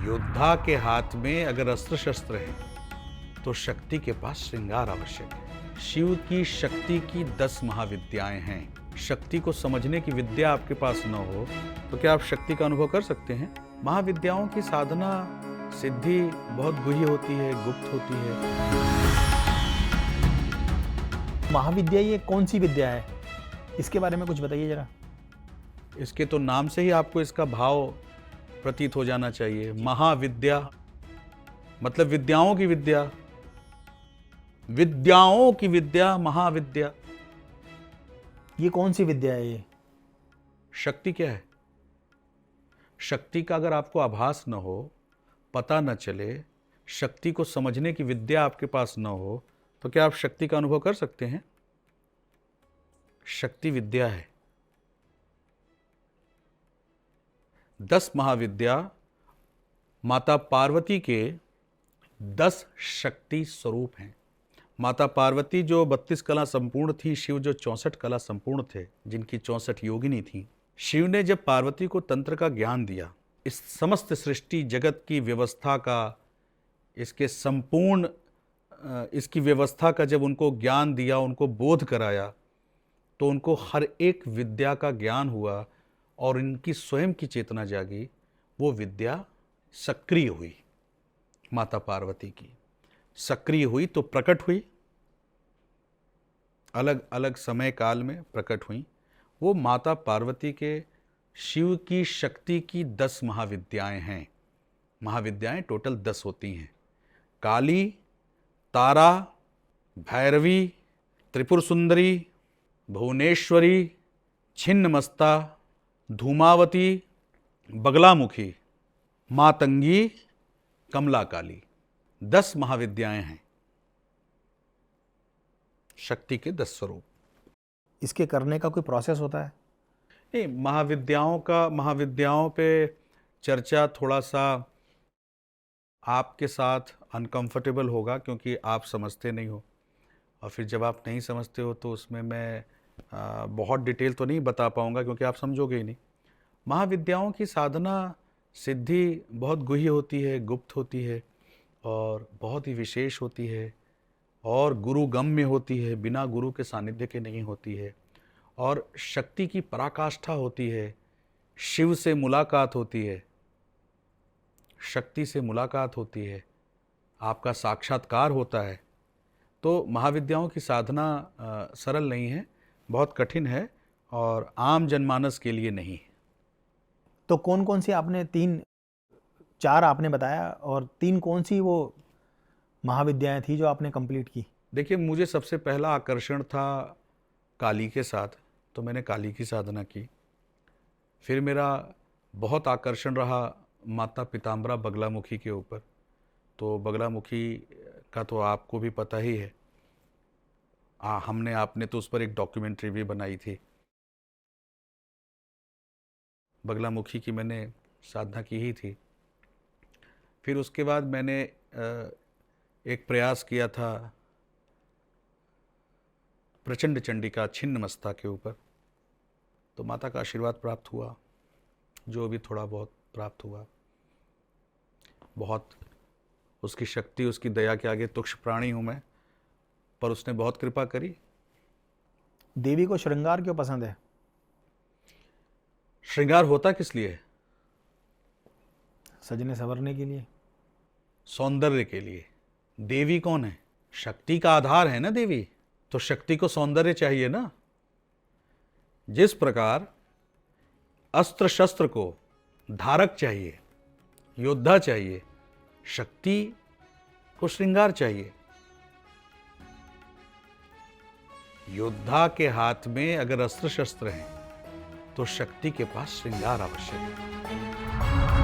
योद्धा के हाथ में अगर अस्त्र शस्त्र है तो शक्ति के पास श्रृंगार आवश्यक है। शिव की शक्ति की 10 महाविद्याएं हैं। शक्ति को समझने की विद्या आपके पास न हो तो क्या आप शक्ति का अनुभव कर सकते हैं? महाविद्याओं की साधना सिद्धि बहुत गुह्य होती है, गुप्त होती है। महाविद्या ये कौन सी विद्या है, इसके बारे में कुछ बताइए जरा। इसके तो नाम से ही आपको इसका भाव प्रतीत हो जाना चाहिए। महाविद्या मतलब विद्याओं की विद्या, विद्याओं की विद्या, महाविद्या। ये कौन सी विद्या है ये? शक्ति क्या है? शक्ति का अगर आपको आभास न हो, पता न चले, शक्ति को समझने की विद्या आपके पास न हो तो क्या आप शक्ति का अनुभव कर सकते हैं? शक्ति विद्या है। 10 महाविद्या माता पार्वती के 10 शक्ति स्वरूप हैं। माता पार्वती जो 32 कला संपूर्ण थी, शिव जो 64 कला संपूर्ण थे, जिनकी 64 योगिनी थी। शिव ने जब पार्वती को तंत्र का ज्ञान दिया, इस समस्त सृष्टि जगत की व्यवस्था का, इसके संपूर्ण इसकी व्यवस्था का जब उनको ज्ञान दिया, उनको बोध कराया, तो उनको हर एक विद्या का ज्ञान हुआ और इनकी स्वयं की चेतना जागी। वो विद्या सक्रिय हुई, माता पार्वती की सक्रिय हुई तो प्रकट हुई, अलग अलग समय काल में प्रकट हुई। वो माता पार्वती के शिव की शक्ति की 10 महाविद्याएं हैं। महाविद्याएं टोटल 10 होती हैं। काली, तारा, भैरवी, त्रिपुर सुंदरी, भुवनेश्वरी, छिन्नमस्ता, धूमावती, बगलामुखी, मातंगी, कमला काली। 10 महाविद्याएं हैं शक्ति के 10 स्वरूप। इसके करने का कोई प्रोसेस होता है? नहीं, महाविद्याओं पे चर्चा थोड़ा सा आपके साथ अनकंफर्टेबल होगा, क्योंकि आप समझते नहीं हो, और फिर जब आप नहीं समझते हो तो उसमें मैं बहुत डिटेल तो नहीं बता पाऊंगा, क्योंकि आप समझोगे ही नहीं। महाविद्याओं की साधना सिद्धि बहुत गुह्य होती है, गुप्त होती है और बहुत ही विशेष होती है, और गुरुगम्य होती है, बिना गुरु के सानिध्य के नहीं होती है, और शक्ति की पराकाष्ठा होती है। शिव से मुलाकात होती है, शक्ति से मुलाकात होती है, आपका साक्षात्कार होता है। तो महाविद्याओं की साधना सरल नहीं है, बहुत कठिन है और आम जनमानस के लिए नहीं है। तो कौन कौन सी आपने 4 आपने बताया, और 3 कौन सी वो महाविद्याएं थी जो आपने कंप्लीट की? देखिए, मुझे सबसे पहला आकर्षण था काली के साथ, तो मैंने काली की साधना की। फिर मेरा बहुत आकर्षण रहा माता पीताम्बरा बगलामुखी के ऊपर। तो बगलामुखी का तो आपको भी पता ही है, आपने तो उस पर एक डॉक्यूमेंट्री भी बनाई थी। बगलामुखी की मैंने साधना की ही थी। फिर उसके बाद मैंने एक प्रयास किया था प्रचंड चंडिका छिन्नमस्ता के ऊपर, तो माता का आशीर्वाद प्राप्त हुआ, जो भी थोड़ा बहुत प्राप्त हुआ। बहुत उसकी शक्ति, उसकी दया के आगे तुच्छ प्राणी हूँ मैं, पर उसने बहुत कृपा करी। देवी को श्रृंगार क्यों पसंद है? श्रृंगार होता किस लिए? सजने संवरने के लिए, सौंदर्य के लिए। देवी कौन है? शक्ति का आधार है ना देवी, तो शक्ति को सौंदर्य चाहिए ना। जिस प्रकार अस्त्र शस्त्र को धारक चाहिए, योद्धा चाहिए, शक्ति को श्रृंगार चाहिए। योद्धा के हाथ में अगर अस्त्र शस्त्र हैं तो शक्ति के पास श्रृंगार आवश्यक है।